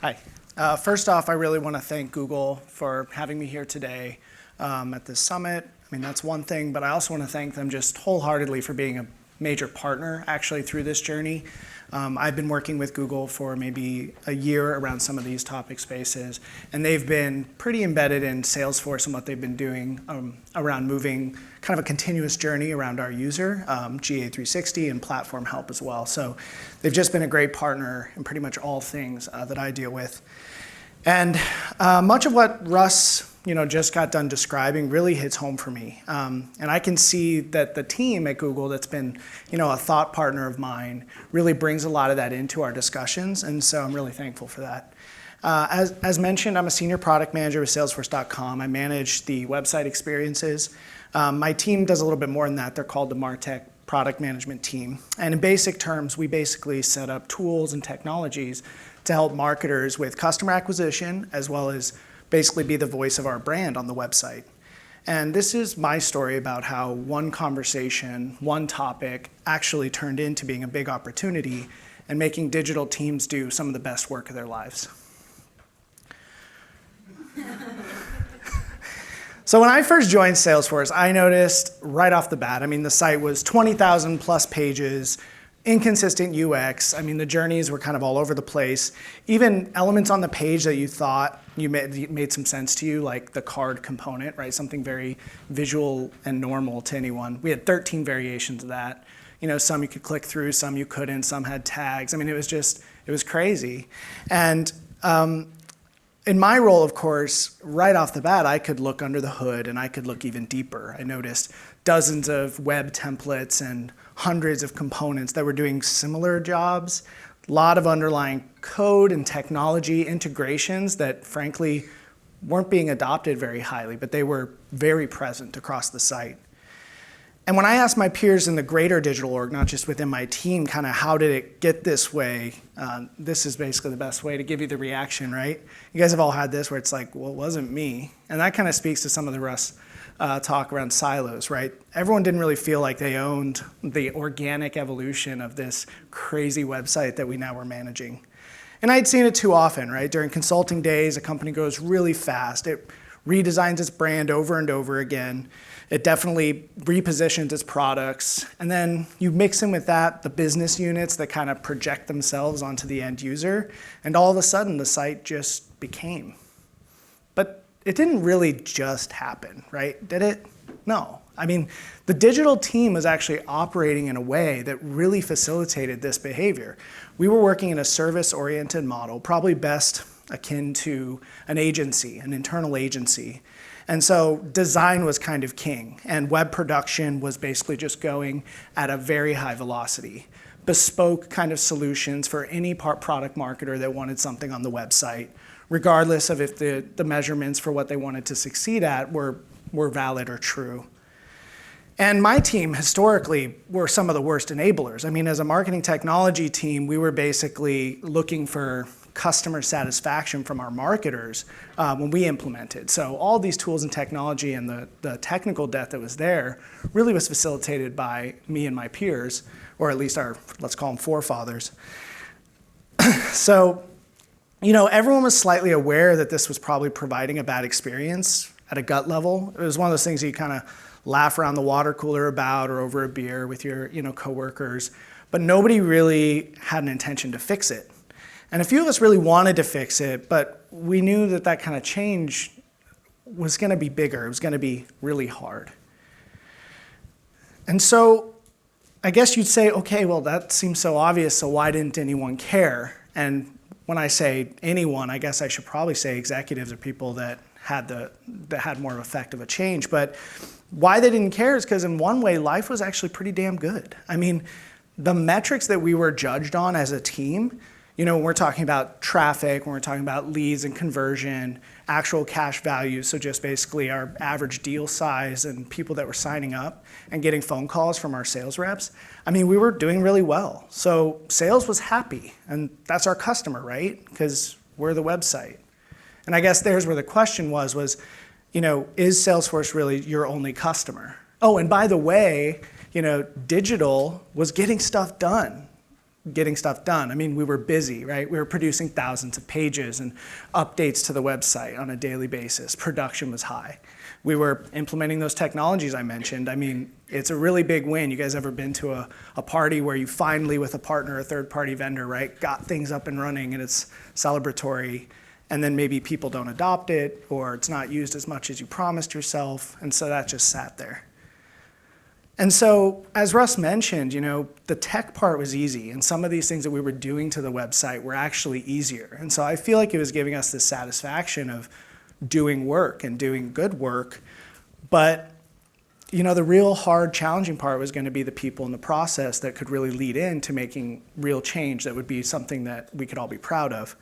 Hi. First off, I really want to thank Google for having me here today at this summit. I mean, that's one thing, but I also want to thank them just wholeheartedly for being a major partner actually through this journey. I've been working with Google for maybe a year around some of these topic spaces, and they've been pretty embedded in Salesforce and what they've been doing around moving kind of a continuous journey around our user, GA360 and platform help as well. So they've just been a great partner in pretty much all things that I deal with. And much of what Russ just got done describing really hits home for me. And I can see that the team at Google that's been a thought partner of mine really brings a lot of that into our discussions. And so I'm really thankful for that. As mentioned, I'm a senior product manager with Salesforce.com. I manage the website experiences. My team does a little bit more than that. They're called the MarTech product management team. And in basic terms, we basically set up tools and technologies to help marketers with customer acquisition, as well as basically be the voice of our brand on the website. And this is my story about how one conversation, one topic actually turned into being a big opportunity and making digital teams do some of the best work of their lives. So when I first joined Salesforce, I noticed right off the bat, the site was 20,000 plus pages, inconsistent UX. The journeys were kind of all over the place. Even elements on the page that you thought made some sense to you, like the card component, right? Something very visual and normal to anyone. We had 13 variations of that. Some you could click through, some you couldn't, some had tags. It was crazy. And in my role, of course, right off the bat, I could look under the hood and I could look even deeper. I noticed dozens of web templates and hundreds of components that were doing similar jobs, a lot of underlying code and technology integrations that frankly weren't being adopted very highly, but they were very present across the site. And when I asked my peers in the greater digital org, not just within my team, kind of how did it get this way, this is basically the best way to give you the reaction, right? You guys have all had this where it's like, well, it wasn't me. And that kind of speaks to some of the Russ talk around silos, right? Everyone didn't really feel like they owned the organic evolution of this crazy website that we now were managing. And I'd seen it too often, right? During consulting days, a company goes really fast. It redesigns its brand over and over again. It definitely repositions its products. And then you mix in with that the business units that kind of project themselves onto the end user. And all of a sudden, the site just became. But it didn't really just happen, right? Did it? No. The digital team was actually operating in a way that really facilitated this behavior. We were working in a service-oriented model, probably best akin to an agency, an internal agency. And so design was kind of king, and web production was basically just going at a very high velocity. Bespoke kind of solutions for any product marketer that wanted something on the website, regardless of if the measurements for what they wanted to succeed at were valid or true. And my team, historically, were some of the worst enablers. As a marketing technology team, we were basically looking for customer satisfaction from our marketers when we implemented. So all these tools and technology and the technical debt that was there really was facilitated by me and my peers, or at least our, let's call them forefathers. So, everyone was slightly aware that this was probably providing a bad experience at a gut level. It was one of those things you kind of laugh around the water cooler about or over a beer with your coworkers, but nobody really had an intention to fix it. And a few of us really wanted to fix it, but we knew that kind of change was going to be bigger. It was going to be really hard. And so I guess you'd say, okay, well, that seems so obvious, so why didn't anyone care? And when I say anyone, I guess I should probably say executives or people that had more effect of a change. But why they didn't care is because in one way, life was actually pretty damn good. The metrics that we were judged on as a team, when we're talking about traffic, when we're talking about leads and conversion, actual cash value, so just basically our average deal size and people that were signing up and getting phone calls from our sales reps, we were doing really well. So sales was happy, and that's our customer, right? Because we're the website. And I guess there's where the question was, is Salesforce really your only customer? Oh, and by the way, digital was getting stuff done. getting stuff done. I mean, we were busy, right? We were producing thousands of pages and updates to the website on a daily basis. Production was high. We were implementing those technologies I mentioned. I mean, it's a really big win. You guys ever been to a party where you finally, with a partner, a third-party vendor, right, got things up and running and it's celebratory, and then maybe people don't adopt it or it's not used as much as you promised yourself, and so that just sat there. And so, as Russ mentioned, the tech part was easy, and some of these things that we were doing to the website were actually easier. And so I feel like it was giving us this satisfaction of doing work and doing good work. But, the real hard, challenging part was going to be the people in the process that could really lead into making real change that would be something that we could all be proud of.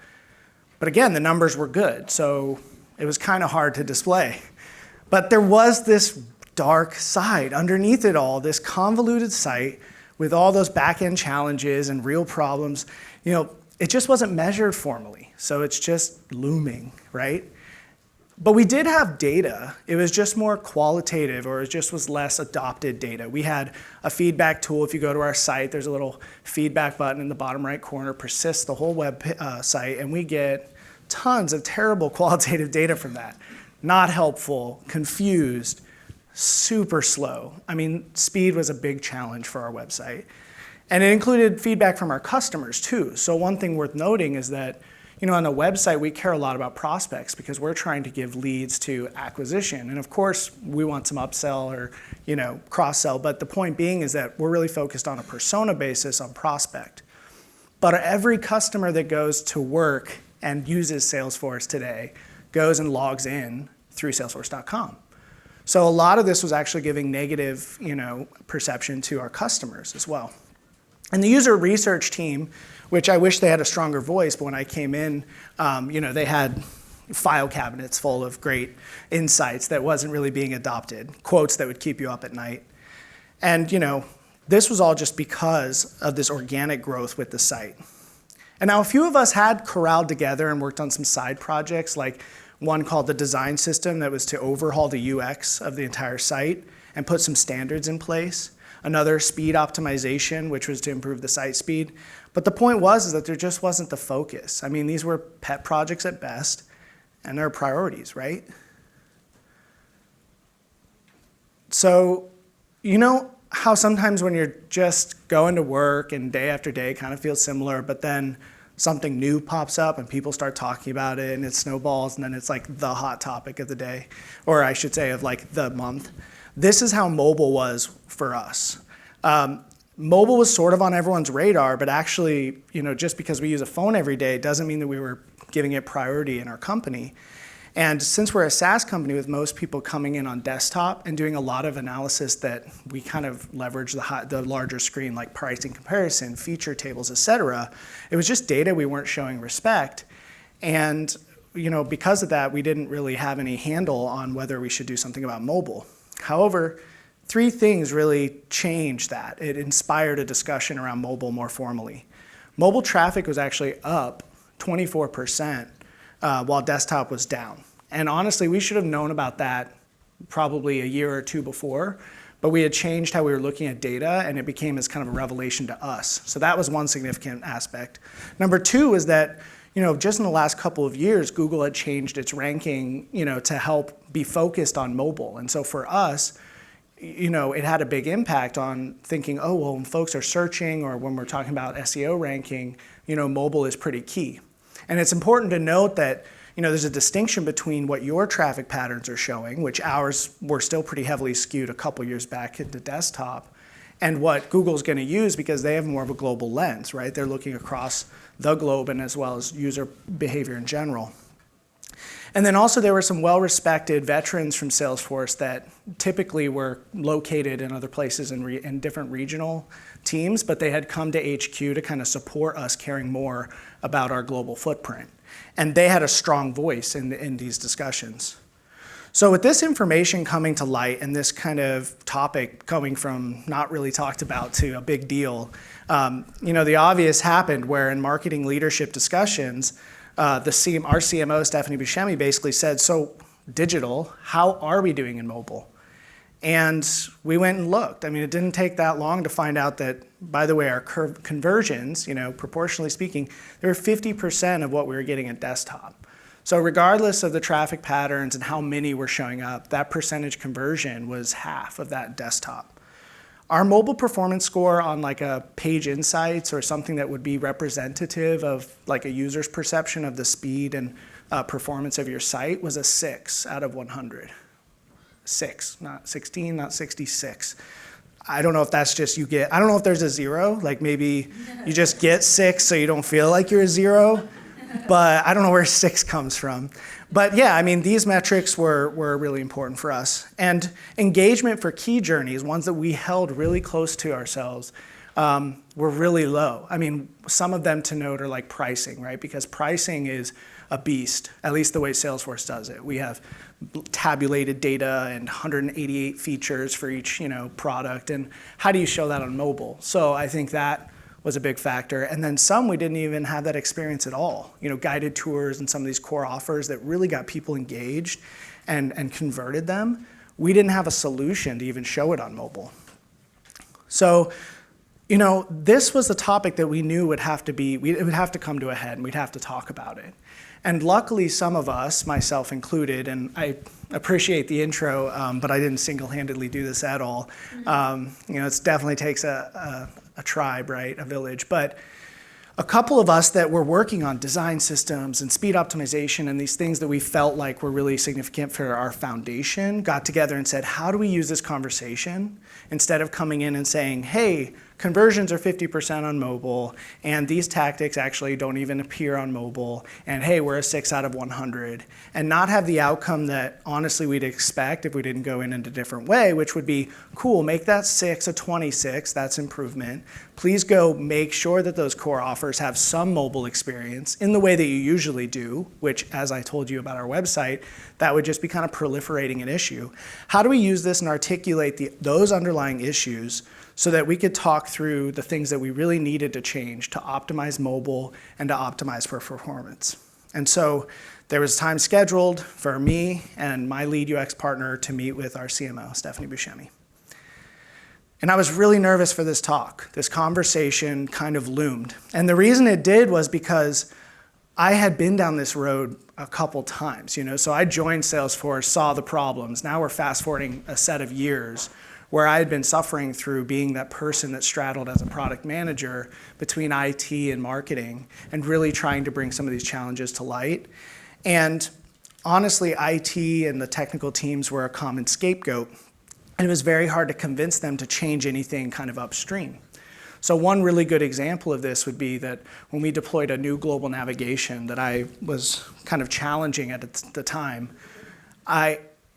But again, the numbers were good, so it was kind of hard to display. But there was this dark side underneath it all, this convoluted site with all those back-end challenges and real problems. It just wasn't measured formally, so it's just looming, right? But we did have data. It was just more qualitative, or it just was less adopted data. We had a feedback tool. If you go to our site, there's a little feedback button in the bottom right corner, persists the whole web site, and we get tons of terrible qualitative data from that. Not helpful, confused, super slow. I mean, speed was a big challenge for our website. And it included feedback from our customers too. So one thing worth noting is that, on the website, we care a lot about prospects because we're trying to give leads to acquisition. And of course, we want some upsell or, cross-sell. But the point being is that we're really focused on a persona basis on prospect. But every customer that goes to work and uses Salesforce today goes and logs in through salesforce.com. So a lot of this was actually giving negative, perception to our customers as well. And the user research team, which I wish they had a stronger voice, but when I came in, they had file cabinets full of great insights that wasn't really being adopted, quotes that would keep you up at night. And, this was all just because of this organic growth with the site. And now a few of us had corralled together and worked on some side projects, like one called the design system that was to overhaul the UX of the entire site and put some standards in place. Another, speed optimization, which was to improve the site speed. But the point was that there just wasn't the focus. I mean, these were pet projects at best, and they're priorities, right? So, how sometimes when you're just going to work and day after day kind of feels similar, but then something new pops up and people start talking about it and it snowballs and then it's like the hot topic of the day, or I should say of like the month. This is how mobile was for us. Mobile was sort of on everyone's radar, but actually, just because we use a phone every day doesn't mean that we were giving it priority in our company. And since we're a SaaS company with most people coming in on desktop and doing a lot of analysis that we kind of leverage the larger screen, like pricing comparison, feature tables, et cetera, it was just data we weren't showing respect. And because of that, we didn't really have any handle on whether we should do something about mobile. However, 3 things really changed that. It inspired a discussion around mobile more formally. Mobile traffic was actually up 24%, while desktop was down. And honestly, we should have known about that probably a year or 2 before, but we had changed how we were looking at data and it became as kind of a revelation to us. So that was one significant aspect. Number 2 is that, just in the last couple of years, Google had changed its ranking, to help be focused on mobile. And so for us, it had a big impact on thinking, oh, well, when folks are searching or when we're talking about SEO ranking, mobile is pretty key. And it's important to note that there's a distinction between what your traffic patterns are showing, which ours were still pretty heavily skewed a couple years back into desktop, and what Google's going to use because they have more of a global lens, right? They're looking across the globe and as well as user behavior in general. And then also there were some well-respected veterans from Salesforce that typically were located in other places in different regional teams, but they had come to HQ to kind of support us caring more about our global footprint. And they had a strong voice in these discussions. So with this information coming to light and this kind of topic coming from not really talked about to a big deal, the obvious happened where in marketing leadership discussions, our CMO, Stephanie Buscemi, basically said, so digital, how are we doing in mobile? And we went and looked. I mean, it didn't take that long to find out that, by the way, our conversions, proportionally speaking, they were 50% of what we were getting at desktop. So regardless of the traffic patterns and how many were showing up, that percentage conversion was half of that desktop. Our mobile performance score on like a Page Insights or something that would be representative of like a user's perception of the speed and performance of your site was a 6 out of 100. 6, not 16, not 66. I don't know if that's just I don't know if there's a 0, like maybe you just get 6 so you don't feel like you're a 0, but I don't know where 6 comes from. But yeah, I mean, these metrics were really important for us. And engagement for key journeys, ones that we held really close to ourselves, were really low. I mean, some of them to note are like pricing, right? Because pricing is a beast, at least the way Salesforce does it. We have tabulated data and 188 features for each product, and how do you show that on mobile? So I think that was a big factor. And then some we didn't even have that experience at all. Guided tours and some of these core offers that really got people engaged and converted them. We didn't have a solution to even show it on mobile. So this was a topic that we knew it would have to come to a head and we'd have to talk about it. And luckily, some of us, myself included, and I appreciate the intro, but I didn't single-handedly do this at all. It definitely takes a tribe, right, a village. But a couple of us that were working on design systems and speed optimization and these things that we felt like were really significant for our foundation got together and said, how do we use this conversation instead of coming in and saying, hey, conversions are 50% on mobile, and these tactics actually don't even appear on mobile, and hey, we're a 6 out of 100, and not have the outcome that honestly we'd expect if we didn't go in a different way, which would be, cool, make that 6 a 26, that's improvement. Please go make sure that those core offers have some mobile experience in the way that you usually do, which, as I told you about our website, that would just be kind of proliferating an issue. How do we use this and articulate those underlying issues so that we could talk through the things that we really needed to change to optimize mobile and to optimize for performance? And so there was time scheduled for me and my lead UX partner to meet with our CMO, Stephanie Buscemi. And I was really nervous for this talk. This conversation kind of loomed. And the reason it did was because I had been down this road a couple times. So I joined Salesforce, saw the problems. Now we're fast forwarding a set of years where I had been suffering through being that person that straddled as a product manager between IT and marketing and really trying to bring some of these challenges to light. And honestly, IT and the technical teams were a common scapegoat, and it was very hard to convince them to change anything kind of upstream. So one really good example of this would be that when we deployed a new global navigation that I was kind of challenging at the time,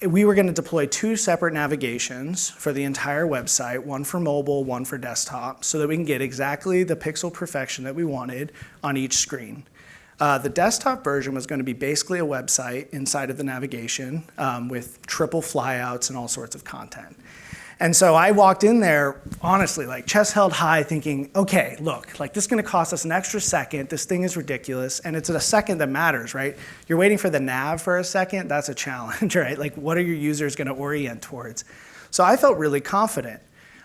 we were going to deploy 2 separate navigations for the entire website, one for mobile, one for desktop, so that we can get exactly the pixel perfection that we wanted on each screen. The desktop version was going to be basically a website inside of the navigation with triple flyouts and all sorts of content. And so I walked in there, honestly, like chest held high, thinking, okay, look, like this is going to cost us an extra second. This thing is ridiculous, and it's a second that matters, right? You're waiting for the nav for a second. That's a challenge, right? Like, what are your users going to orient towards? So I felt really confident.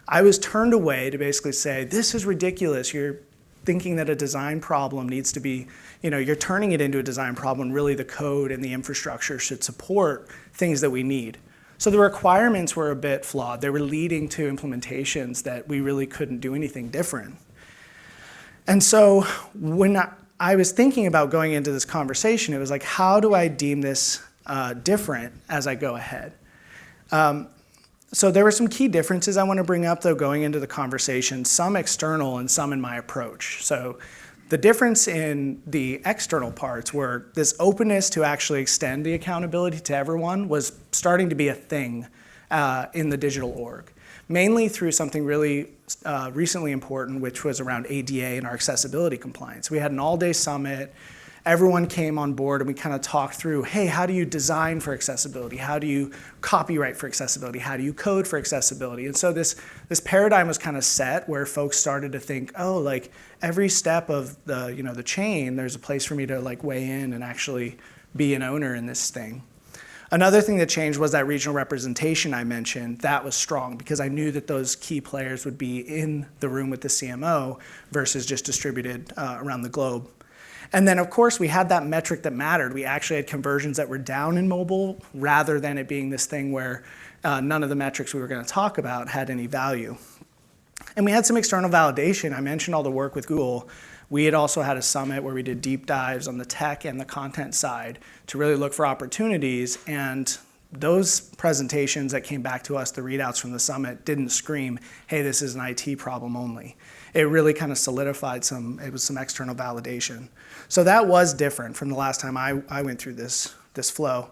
I was turned away to basically say, this is ridiculous. You're thinking that a design problem needs to be, you're turning it into a design problem. Really, the code and the infrastructure should support things that we need. So the requirements were a bit flawed. They were leading to implementations that we really couldn't do anything different. And so when I was thinking about going into this conversation, it was like, how do I deem this different as I go ahead? So there were some key differences I want to bring up, though, going into the conversation, some external and some in my approach. So the difference in the external parts were this openness to actually extend the accountability to everyone was starting to be a thing in the digital org, mainly through something really recently important, which was around ADA and our accessibility compliance. We had an all-day summit. Everyone came on board and we kind of talked through, hey, how do you design for accessibility? How do you copyright for accessibility? How do you code for accessibility? And so this paradigm was kind of set where folks started to think, oh, like every step of the chain, there's a place for me to like weigh in and actually be an owner in this thing. Another thing that changed was that regional representation I mentioned. That was strong because I knew that those key players would be in the room with the CMO versus just distributed around the globe. And then, of course, we had that metric that mattered. We actually had conversions that were down in mobile rather than it being this thing where none of the metrics we were going to talk about had any value. And we had some external validation. I mentioned all the work with Google. We had also had a summit where we did deep dives on the tech and the content side to really look for opportunities. And those presentations that came back to us, the readouts from the summit, didn't scream, hey, this is an IT problem only. It really kind of solidified some external validation. So that was different from the last time I went through this flow.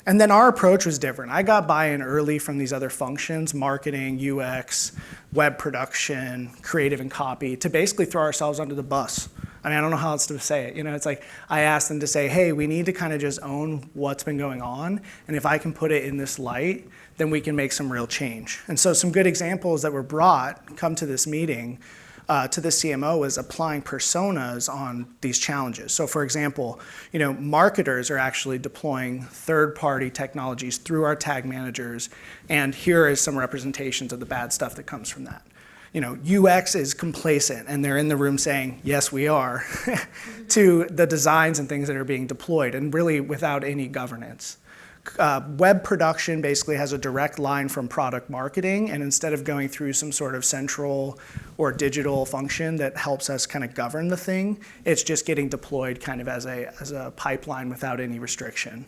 And then our approach was different. I got buy-in early from these other functions, marketing, UX, web production, creative and copy, to basically throw ourselves under the bus. I mean, I don't know how else to say it. It's like I asked them to say, hey, we need to kind of just own what's been going on. And if I can put it in this light, then we can make some real change. And so some good examples that were brought, come to this meeting, to the CMO is applying personas on these challenges. So for example, marketers are actually deploying third-party technologies through our tag managers, and here is some representations of the bad stuff that comes from that. UX is complacent, and they're in the room saying, yes, we are, to the designs and things that are being deployed, and really without any governance. Web production basically has a direct line from product marketing, and instead of going through some sort of central or digital function that helps us kind of govern the thing, it's just getting deployed kind of as a pipeline without any restriction.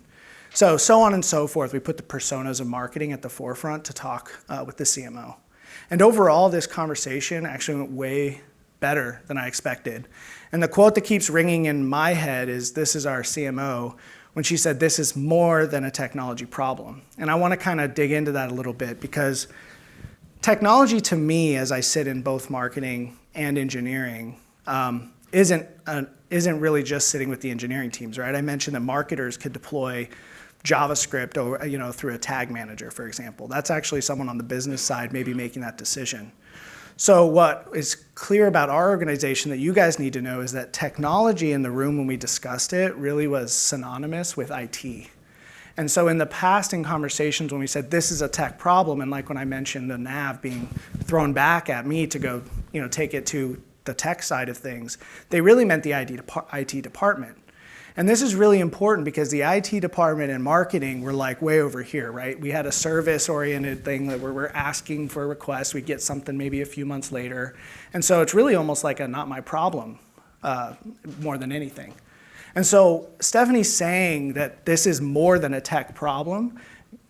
So on and so forth. We put the personas of marketing at the forefront to talk with the CMO. And overall, this conversation actually went way better than I expected. And the quote that keeps ringing in my head is, this is our CMO, when she said, this is more than a technology problem. And I want to kind of dig into that a little bit, because technology to me, as I sit in both marketing and engineering, isn't really just sitting with the engineering teams, right? I mentioned that marketers could deploy JavaScript or, through a tag manager, for example. That's actually someone on the business side maybe making that decision. So what is clear about our organization that you guys need to know is that technology in the room when we discussed it really was synonymous with IT. And so in the past, in conversations when we said this is a tech problem, and like when I mentioned the nav being thrown back at me to go take it to the tech side of things, they really meant the IT department. And this is really important because the IT department and marketing were like way over here, right? We had a service-oriented thing that we're asking for requests. We get something maybe a few months later. And so it's really almost like a not my problem more than anything. And so Stephanie saying that this is more than a tech problem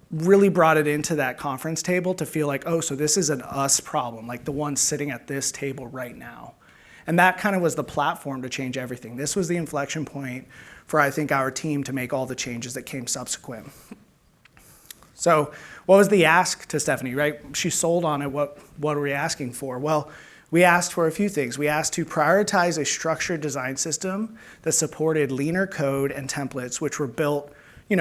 really brought it into that conference table to feel like, oh, so this is an us problem, like the one sitting at this table right now. And that kind of was the platform to change everything. This was the inflection point for, I think, our team to make all the changes that came subsequent. So what was the ask to Stephanie, right? She sold on it. What are we asking for? Well, we asked for a few things. We asked to prioritize a structured design system that supported leaner code and templates, which were built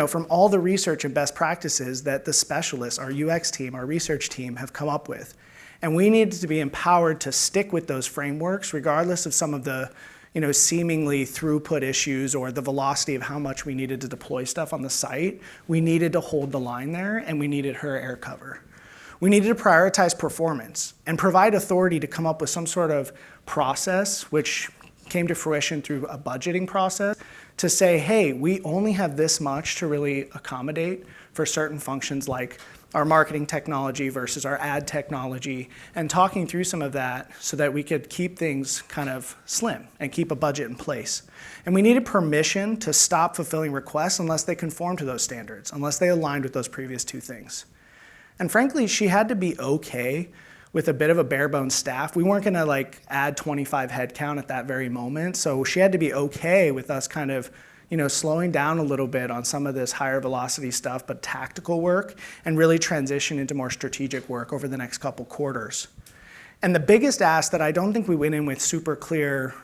from all the research and best practices that the specialists, our UX team, our research team have come up with. And we needed to be empowered to stick with those frameworks regardless of some of the seemingly throughput issues or the velocity of how much we needed to deploy stuff on the site. We needed to hold the line there, and we needed her air cover. We needed to prioritize performance and provide authority to come up with some sort of process, which came to fruition through a budgeting process, to say, hey, we only have this much to really accommodate for certain functions like our marketing technology versus our ad technology, and talking through some of that so that we could keep things kind of slim and keep a budget in place. And we needed permission to stop fulfilling requests unless they conformed to those standards, unless they aligned with those previous two things. And frankly, she had to be okay with a bit of a bare bones staff. We weren't gonna add 25 headcount at that very moment, so she had to be okay with us kind of slowing down a little bit on some of this higher velocity stuff, but tactical work, and really transition into more strategic work over the next couple quarters. And the biggest ask that I don't think we went in with super clear,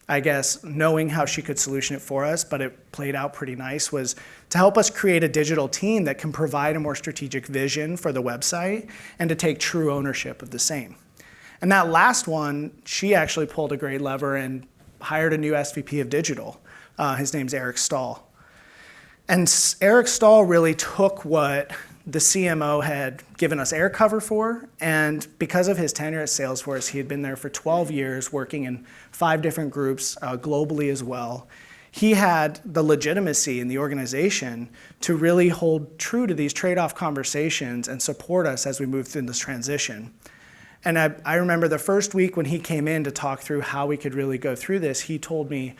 I guess, knowing how she could solution it for us, but it played out pretty nice, was to help us create a digital team that can provide a more strategic vision for the website and to take true ownership of the same. And that last one, she actually pulled a great lever and hired a new SVP of digital. His name's Staal. And Eric Staal really took what the CMO had given us air cover for, and because of his tenure at Salesforce, he had been there for 12 years, working in 5 different groups globally as well. He had the legitimacy in the organization to really hold true to these trade-off conversations and support us as we move through this transition. And I remember the first week when he came in to talk through how we could really go through this, he told me,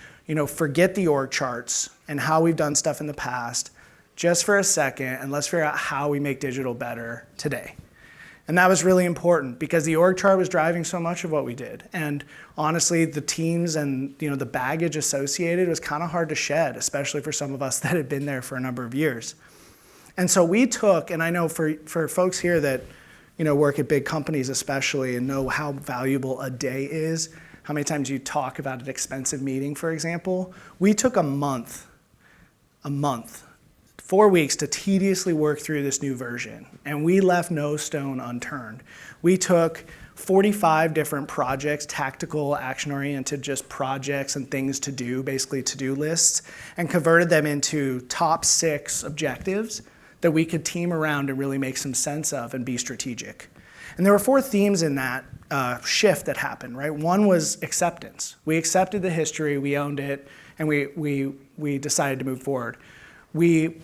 forget the org charts and how we've done stuff in the past, just for a second, and let's figure out how we make digital better today. And that was really important because the org chart was driving so much of what we did. And honestly, the teams and the baggage associated was kind of hard to shed, especially for some of us that had been there for a number of years. And so we took, and I know for folks here that work at big companies especially and know how valuable a day is, how many times you talk about an expensive meeting, for example, we took a month, 4 weeks to tediously work through this new version, and we left no stone unturned. We took 45 different projects, tactical, action-oriented, just projects and things to do, basically to-do lists, and converted them into top 6 objectives that we could team around and really make some sense of and be strategic. And there were 4 themes in that shift that happened, right? One was acceptance. We accepted the history, we owned it, and we decided to move forward. We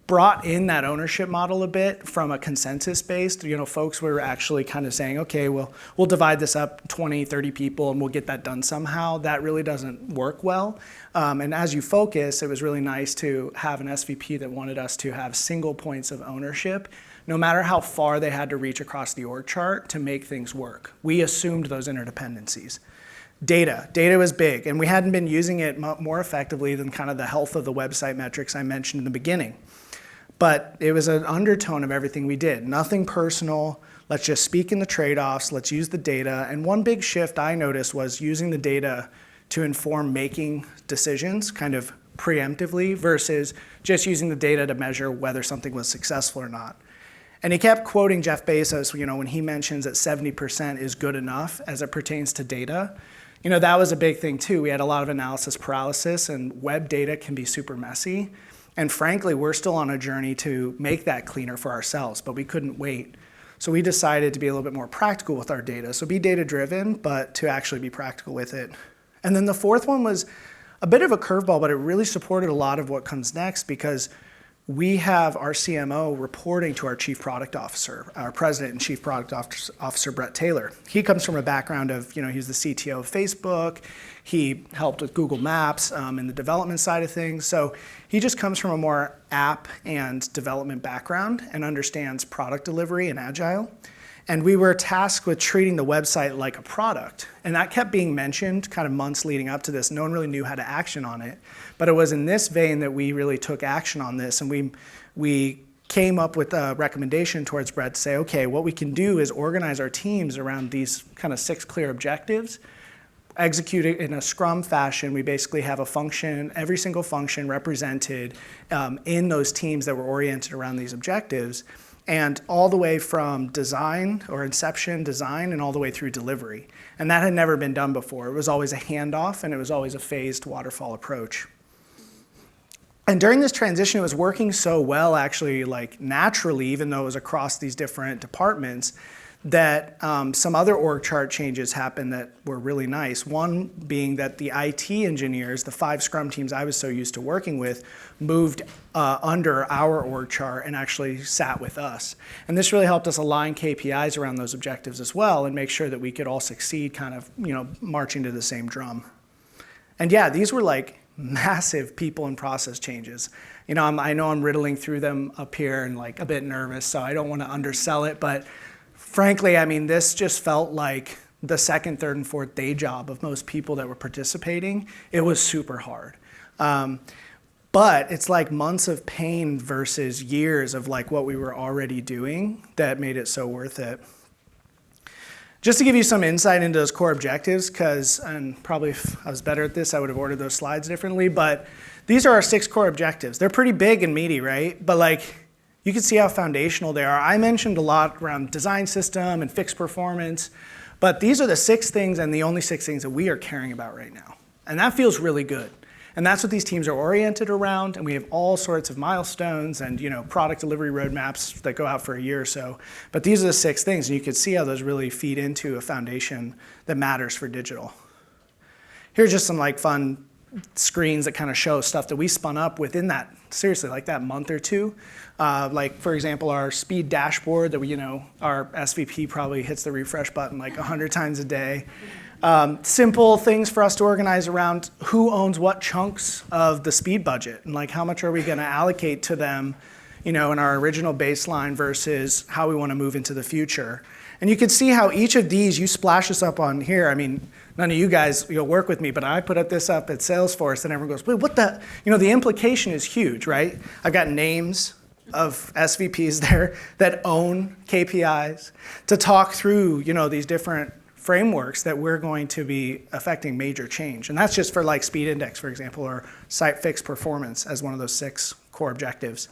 brought in that ownership model a bit from a consensus-based. Folks were actually kind of saying, okay, well, we'll divide this up 20, 30 people and we'll get that done somehow. That really doesn't work well. And as you focus, it was really nice to have an SVP that wanted us to have single points of ownership, no matter how far they had to reach across the org chart to make things work. We assumed those interdependencies. Data was big, and we hadn't been using it more effectively than kind of the health of the website metrics I mentioned in the beginning. But it was an undertone of everything we did. Nothing personal. Let's just speak in the trade-offs. Let's use the data. And one big shift I noticed was using the data to inform making decisions kind of preemptively versus just using the data to measure whether something was successful or not. And he kept quoting Jeff Bezos, when he mentions that 70% is good enough as it pertains to data. That was a big thing too. We had a lot of analysis paralysis, and web data can be super messy. And frankly, we're still on a journey to make that cleaner for ourselves, but we couldn't wait. So we decided to be a little bit more practical with our data. So be data-driven, but to actually be practical with it. And then the 4th one was a bit of a curveball, but it really supported a lot of what comes next because we have our CMO reporting to our Chief Product Officer, our President and Chief Product Officer, Brett Taylor. He comes from a background of, he's the CTO of Facebook. He helped with Google Maps in the development side of things. So he just comes from a more app and development background and understands product delivery and agile. And we were tasked with treating the website like a product. And that kept being mentioned kind of months leading up to this. No one really knew how to action on it. But it was in this vein that we really took action on this. And we came up with a recommendation towards Brett to say, okay, what we can do is organize our teams around these kind of 6 clear objectives, execute it in a Scrum fashion. We basically have a function, every single function represented in those teams that were oriented around these objectives. And all the way from design or inception design and all the way through delivery. And that had never been done before. It was always a handoff and it was always a phased waterfall approach. And during this transition, it was working so well actually naturally, even though it was across these different departments, that some other org chart changes happened that were really nice. One being that the IT engineers, the 5 Scrum teams I was so used to working with, moved under our org chart and actually sat with us. And this really helped us align KPIs around those objectives as well and make sure that we could all succeed kind of, marching to the same drum. And yeah, these were massive people and process changes. I know I'm riddling through them up here and a bit nervous, so I don't want to undersell it, but frankly, this just felt like the second, third, and fourth day job of most people that were participating. It was super hard. But it's months of pain versus years of what we were already doing that made it so worth it. Just to give you some insight into those core objectives, and probably if I was better at this, I would have ordered those slides differently, but these are our 6 core objectives. They're pretty big and meaty, right? But you can see how foundational they are. I mentioned a lot around design system and fixed performance, but these are the 6 things and the only 6 things that we are caring about right now. And that feels really good. And that's what these teams are oriented around, and we have all sorts of milestones and product delivery roadmaps that go out for a year or so. But these are the 6 things, and you can see how those really feed into a foundation that matters for digital. Here's just some fun screens that kind of show stuff that we spun up within that, seriously, that month or two. For example, our speed dashboard that our SVP probably hits the refresh button 100 times a day. Simple things for us to organize around who owns what chunks of the speed budget and how much are we going to allocate to them, in our original baseline versus how we want to move into the future. And you can see how each of these, you splash this up on here. I mean, none of you guys work with me, but I put this up at Salesforce and everyone goes, wait, what the? The implication is huge, right? I've got names of SVPs there that own KPIs to talk through, these different frameworks that we're going to be affecting major change. And that's just for speed index, for example, or site fixed performance as one of those 6 core objectives.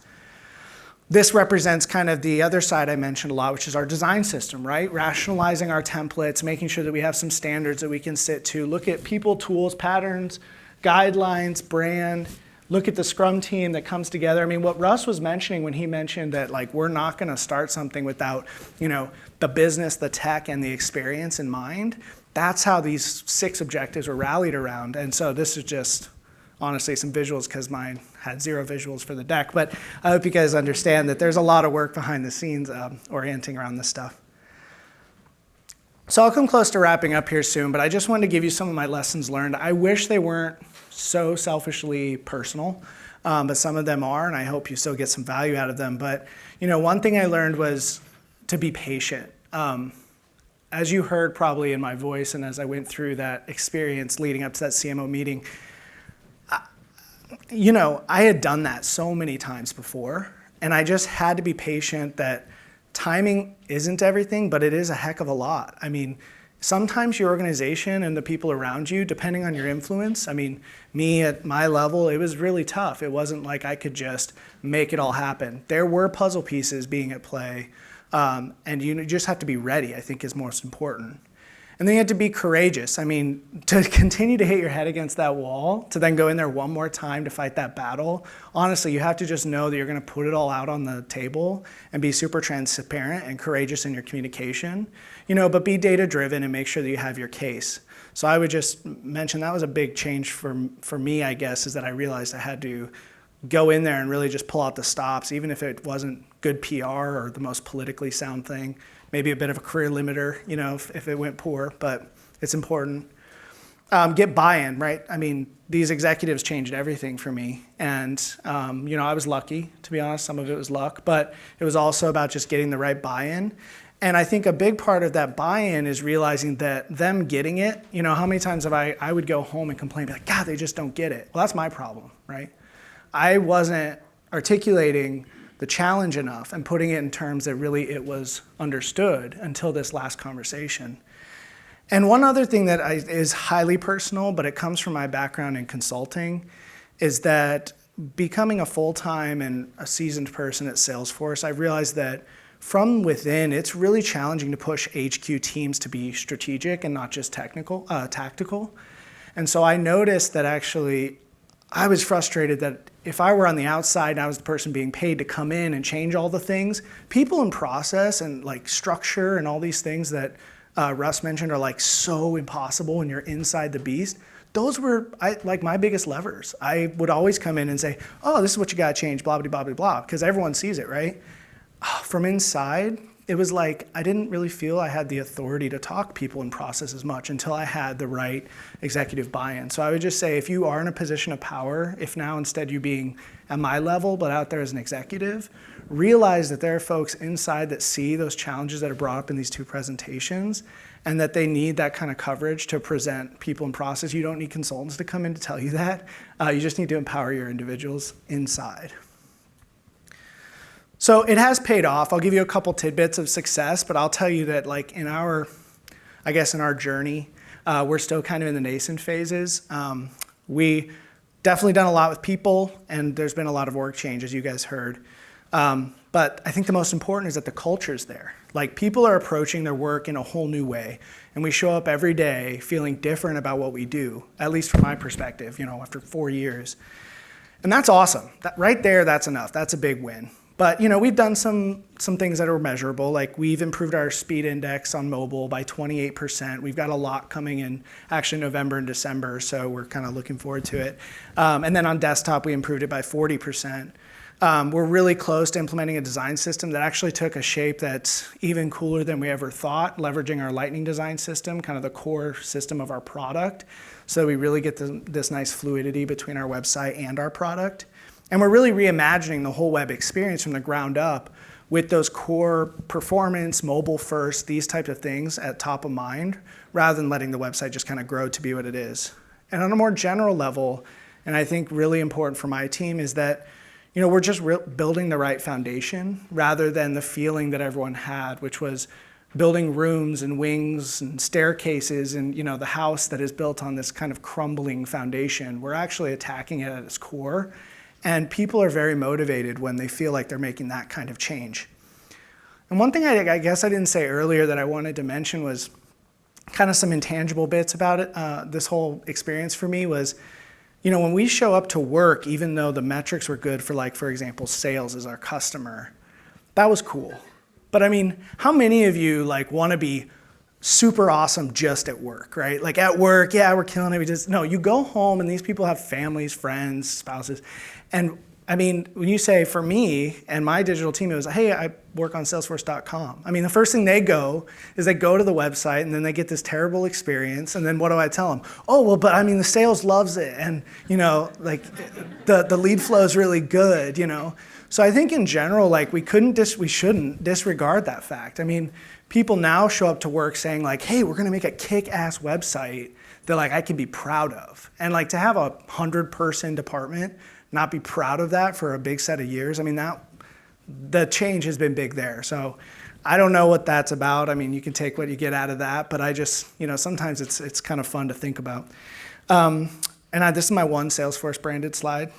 This represents kind of the other side I mentioned a lot, which is our design system, right? Rationalizing our templates, making sure that we have some standards that we can sit to, look at people, tools, patterns, guidelines, brand, look at the Scrum team that comes together. I mean, what Russ was mentioning when he mentioned that we're not going to start something without, the business, the tech, and the experience in mind, that's how these 6 objectives were rallied around. And so this is just, honestly, some visuals because mine had 0 visuals for the deck. But I hope you guys understand that there's a lot of work behind the scenes orienting around this stuff. So I'll come close to wrapping up here soon, but I just wanted to give you some of my lessons learned. I wish they weren't so selfishly personal, but some of them are, and I hope you still get some value out of them. But one thing I learned was to be patient. As you heard probably in my voice and as I went through that experience leading up to that CMO meeting, I had done that so many times before, and I just had to be patient that timing isn't everything, but it is a heck of a lot. I mean, sometimes your organization and the people around you, depending on your influence, I mean, me at my level, it was really tough. It wasn't like I could just make it all happen. There were puzzle pieces being at play, and you just have to be ready, I think is most important. And then you have to be courageous. I mean, to continue to hit your head against that wall, to then go in there one more time to fight that battle, honestly, you have to just know that you're going to put it all out on the table and be super transparent and courageous in your communication, but be data-driven and make sure that you have your case. So I would just mention that was a big change for me, I guess, is that I realized I had to go in there and really just pull out the stops, even if it wasn't good PR or the most politically sound thing. Maybe a bit of a career limiter, if it went poor, but it's important. Get buy-in, right? I mean, these executives changed everything for me. And, I was lucky, to be honest. Some of it was luck, but it was also about just getting the right buy-in. And I think a big part of that buy-in is realizing that them getting it, how many times have I would go home and complain, be like, God, they just don't get it. Well, that's my problem, right? I wasn't articulating the challenge enough and putting it in terms that really it was understood until this last conversation. And one other thing that is highly personal, but it comes from my background in consulting, is that becoming a full-time and a seasoned person at Salesforce, I realized that from within, it's really challenging to push HQ teams to be strategic and not just tactical. And so I noticed that actually I was frustrated that if I were on the outside and I was the person being paid to come in and change all the things, people in process and structure and all these things that Russ mentioned are so impossible when you're inside the beast. Those were my biggest levers. I would always come in and say, oh, this is what you got to change, blah, blah, blah, blah, blah, because everyone sees it, right? From inside, it was I didn't really feel I had the authority to talk people in process as much until I had the right executive buy-in. So I would just say, if you are in a position of power, if now instead you being at my level, but out there as an executive, realize that there are folks inside that see those challenges that are brought up in these 2 presentations, and that they need that kind of coverage to present people in process. You don't need consultants to come in to tell you that. You just need to empower your individuals inside. So it has paid off. I'll give you a couple tidbits of success, but I'll tell you that in our journey, we're still kind of in the nascent phases. We definitely done a lot with people, and there's been a lot of org change, as you guys heard. But I think the most important is that the culture's there. Like, people are approaching their work in a whole new way, and we show up every day feeling different about what we do, at least from my perspective, after 4 years. And that's awesome. Right there, that's enough. That's a big win. But we've done some things that are measurable. Like, we've improved our speed index on mobile by 28%. We've got a lot coming in actually November and December, so we're kind of looking forward to it. And then on desktop, we improved it by 40%. We're really close to implementing a design system that actually took a shape that's even cooler than we ever thought, leveraging our Lightning design system, kind of the core system of our product. So we really get this nice fluidity between our website and our product. And we're really reimagining the whole web experience from the ground up with those core performance, mobile first, these types of things at top of mind, rather than letting the website just kind of grow to be what it is. And on a more general level, and I think really important for my team, is that we're just building the right foundation rather than the feeling that everyone had, which was building rooms and wings and staircases and the house that is built on this kind of crumbling foundation. We're actually attacking it at its core. And people are very motivated when they feel like they're making that kind of change. And one thing I guess I didn't say earlier that I wanted to mention was kind of some intangible bits about it. This whole experience for me was, when we show up to work, even though the metrics were good for example, sales as our customer, that was cool. But I mean, how many of you want to be super awesome just at work, right? Like at work, yeah, we're killing it. No, you go home and these people have families, friends, spouses. And I mean, when you say, for me and my digital team, it was, hey, I work on Salesforce.com. I mean, the first thing they go is they go to the website and then they get this terrible experience. And then what do I tell them? Oh, well, but I mean, the sales loves it. And, the lead flow is really good, So I think in general, we shouldn't disregard that fact. I mean, people now show up to work saying hey, we're going to make a kick-ass website that I can be proud of. And to have a 100-person department not be proud of that for a big set of years, I mean, the change has been big there. So I don't know what that's about. I mean, you can take what you get out of that, but I just, sometimes it's kind of fun to think about. This is my one Salesforce branded slide.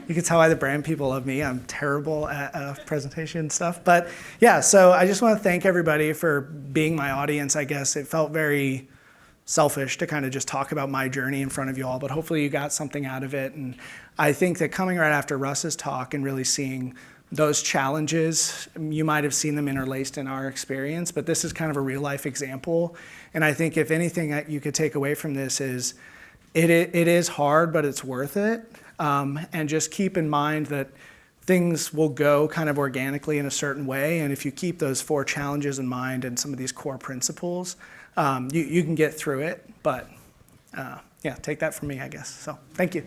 You can tell why the brand people love me. I'm terrible at presentation stuff. But yeah, so I just want to thank everybody for being my audience, I guess. It felt very selfish to kind of just talk about my journey in front of you all, but hopefully you got something out of it. And I think that coming right after Russ's talk and really seeing those challenges, you might have seen them interlaced in our experience, but this is kind of a real life example. And I think if anything that you could take away from this is it is hard, but it's worth it. And just keep in mind that things will go kind of organically in a certain way. And if you keep those 4 challenges in mind and some of these core principles, you can get through it. But yeah, take that from me, I guess. So thank you.